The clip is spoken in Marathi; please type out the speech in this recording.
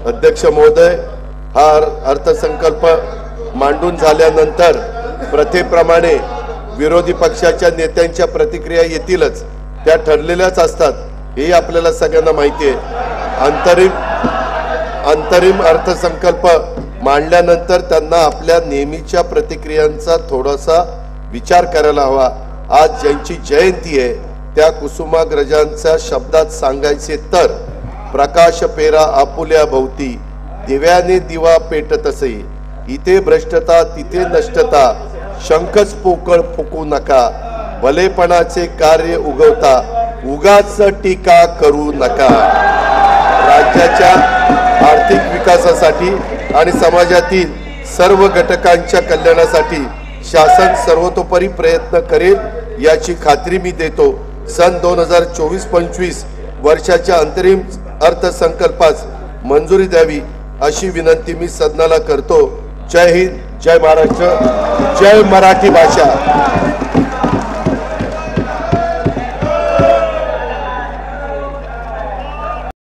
अध्यक्ष महोदय, हा अर्थसंकल्प मांडून झाल्यानंतर प्रथेप्रमाणे विरोधी पक्षाच्या नेत्यांच्या प्रतिक्रिया येतीलच, त्या ठरलेल्याच असतात, हे आपल्याला सगळ्यांना माहिती आहे। अंतरिम अर्थसंकल्प मांडल्यानंतर त्यांना आपल्या नेहमीच्या प्रतिक्रियांचा थोडासा विचार करायला हवा। आज ज्यांची जयंती आहे त्या कुसुमाग्रजांच्या शब्दात सांगायचे तर, प्रकाश पेरा आपुल्या भोवती, दिव्याने दिवा पेटतसे, इथे भ्रष्टता तिथे नष्टता, शंखच पोकळ फुकू नका, भलेपणाचे कार्य उगवता, उगाच टीका करू नका। राज्याच्या आर्थिक विकासासाठी आणि समाजातील सर्व घटकांच्या कल्याणासाठी शासन सर्वतोपरी प्रयत्न करेल याची खात्री मी देतो। सन 2024-25 वर्षाच्या अंतरिम अर्थसंकल्पास मंजुरी द्यावी अशी विनंती मी सदनाला करतो। जय हिंद, जय महाराष्ट्र, जय मराठी भाषा।